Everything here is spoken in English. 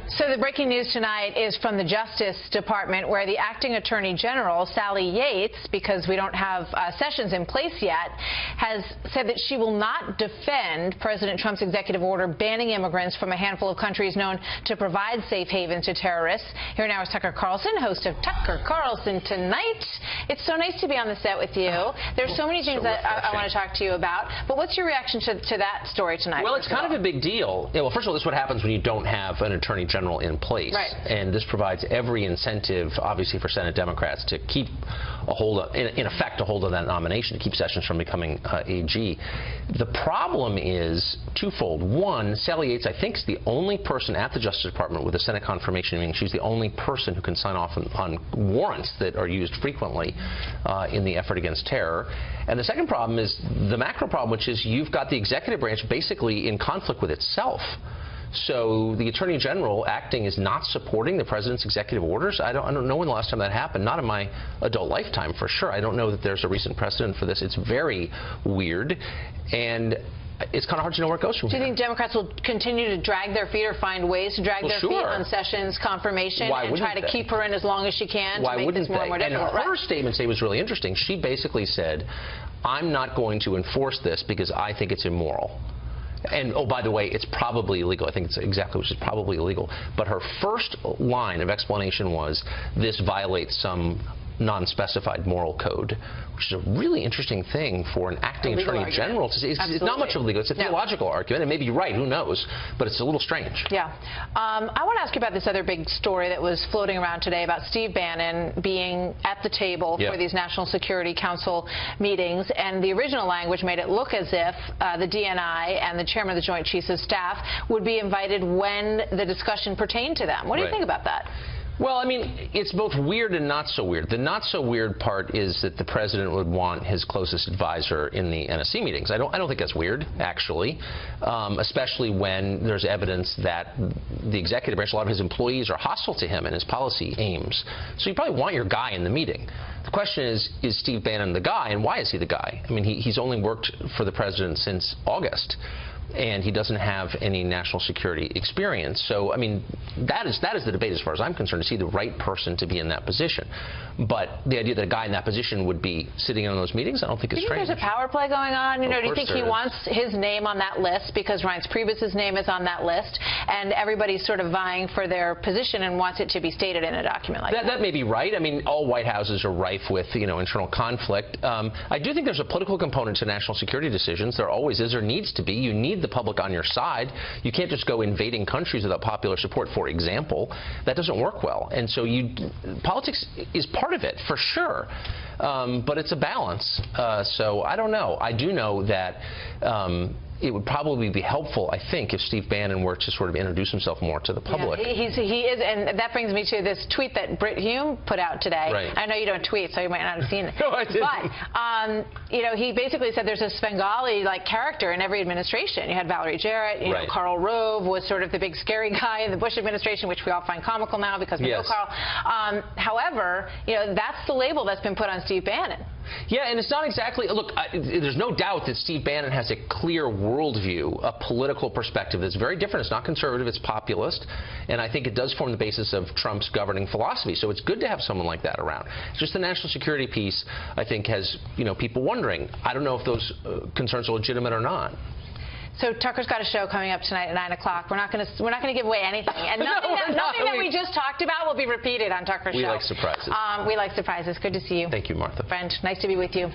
So the breaking news tonight is from the Justice Department, where the acting attorney general, Sally Yates, because we don't have Sessions in place yet, has said that she will not defend President Trump's executive order banning immigrants from a handful of countries known to provide safe havens to terrorists. Here now is Tucker Carlson, host of Tucker Carlson Tonight. It's so nice to be on the set with you. There's so many things that I want to talk to you about. But what's your reaction to that story tonight? Well, it's kind of a big deal. Yeah, well, first of all, this is what happens when you don't have an attorney general in place. Right. And this provides every incentive, obviously, for Senate Democrats to keep a hold of, in effect, a hold of that nomination, to keep Sessions from becoming AG. The problem is twofold. One, Sally Yates, I think, is the only person at the Justice Department with a Senate confirmation, meaning she's the only person who can sign off on warrants that are used frequently in the effort against terror. And the second problem is the macro problem, which is you've got the executive branch basically in conflict with itself. So the Attorney General acting is not supporting the President's executive orders. I don't know when the last time that happened. Not in my adult lifetime, for sure. I don't know that there's a recent precedent for this. It's very weird, and it's kind of hard to know where it goes from here. Do you think Democrats will continue to drag their feet or find ways to drag their feet on Sessions' confirmation and try to keep her in as long as she can to make this more and more difficult? And her statement today was really interesting. She basically said, I'm not going to enforce this because I think it's immoral. And, oh, by the way, it's probably illegal. I think it's exactly which is probably illegal. But her first line of explanation was, this violates some non-specified moral code, which is a really interesting thing for an acting attorney general to say. It's not much of a legal. It's a theological argument. It may be right. Who knows? But it's a little strange. Yeah. I want to ask you about this other big story that was floating around today about Steve Bannon being at the table for these National Security Council meetings. And the original language made it look as if the DNI and the chairman of the Joint Chiefs of Staff would be invited when the discussion pertained to them. What do you think about that? Well, I mean, it's both weird and not so weird. The not so weird part is that the president would want his closest advisor in the NSC meetings. I don't think that's weird, actually, especially when there's evidence that the executive branch, a lot of his employees are hostile to him and his policy aims. So you probably want your guy in the meeting. The question is Steve Bannon the guy, and why is he the guy? I mean, he's only worked for the president since August, and he doesn't have any national security experience. So, I mean, that is the debate as far as I'm concerned. Is he the right person to be in that position? But the idea that a guy in that position would be sitting in those meetings, I don't think is strange. Do you think there's a power play going on? You know, do you think he wants his name on that list because Reince Priebus's name is on that list, and everybody's sort of vying for their position and wants it to be stated in a document like that? That may be right. I mean, all White Houses are rife with, internal conflict. I do think there's a political component to national security decisions. There always is, or needs to be. You need the public on your side. You can't just go invading countries without popular support, for example. That doesn't work well. And so politics is part of it, for sure. But it's a balance. So I don't know. I do know that it would probably be helpful, I think, if Steve Bannon were to sort of introduce himself more to the public. Yeah, he is, and that brings me to this tweet that Brit Hume put out today. Right. I know you don't tweet, so you might not have seen it. No, I didn't. But, he basically said there's a Svengali-like character in every administration. You had Valerie Jarrett, know, Karl Rove was sort of the big scary guy in the Bush administration, which we all find comical now because we know Karl. However, that's the label that's been put on Steve Bannon. Yeah, and it's not exactly, look, there's no doubt that Steve Bannon has a clear worldview, a political perspective that's very different. It's not conservative, it's populist, and I think it does form the basis of Trump's governing philosophy. So it's good to have someone like that around. Just the national security piece, I think, has, people wondering. I don't know if those concerns are legitimate or not. So Tucker's got a show coming up tonight at 9 o'clock. We're not going to give away anything, and nothing that we just talked about will be repeated on Tucker's show. We like surprises. We like surprises. Good to see you. Thank you, Martha. Friend, nice to be with you.